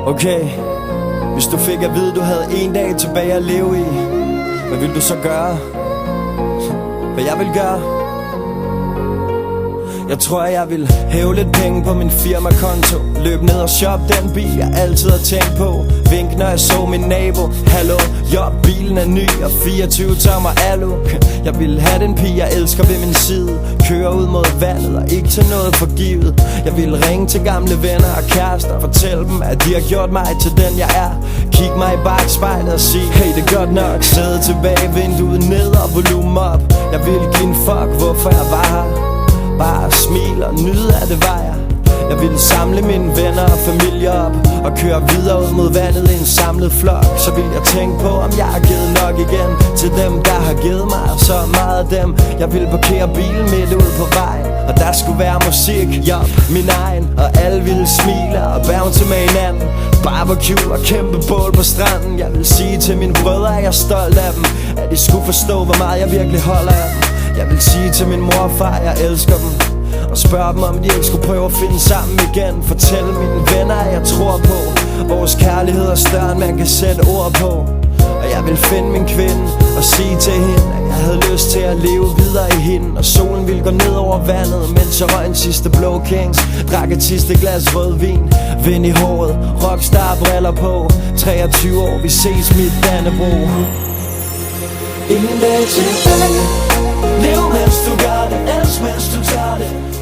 Okay, hvis du fik at vide, du havde en dag tilbage at leve i, hvad ville du så gøre? Hvad jeg vil gøre? Jeg tror, jeg vil hæve lidt penge på min firmakonto, løb ned og shop den bil, jeg altid har tænkt på. Vink, når jeg så min nabo. Hallo, jo, bilen er ny og 24 tommer alu. Jeg vil have den pige, jeg elsker ved min side, køre ud mod vandet og ikke til noget forgivet. Jeg vil ringe til gamle venner og kærester og fortælle dem, at de har gjort mig til den jeg er. Kig mig i bagspejlet og sige, hey, det er godt nok. Sæde tilbage, vinduet ned og volumen op. Jeg vil give en fuck, hvorfor jeg var her. Bare smile og nyde af det var jeg. Jeg ville samle mine venner og familie op og køre videre ud mod vandet i en samlet flok. Så vil jeg tænke på, om jeg har givet nok igen til dem, der har givet mig så meget af dem. Jeg ville parkere bilen midt ud på vejen, og der skulle være musik, ja, min egen. Og alle ville smile og bounce med hinanden. Barbecue og kæmpe bål på stranden. Jeg vil sige til mine brødre, at jeg er stolt af dem, at de skulle forstå, hvor meget jeg virkelig holder af dem. Jeg vil sige til min mor og far, jeg elsker dem, og spørge dem, om de ikke skulle prøve at finde sammen igen. Fortælle mine venner, at jeg tror på vores kærlighed er større, end man kan sætte ord på. Og jeg vil finde min kvinde og sige til hende, at jeg havde lyst til at leve videre i hende. Og solen ville gå ned over vandet, mens jeg røg en sidste Blå Kings, drak et sidste glas rødvin, vind i håret, rockstar briller på. 23 år, vi ses mit Dannebro. Ingen dag tilbage. Lev mens du gør det, elsk mens du tager det.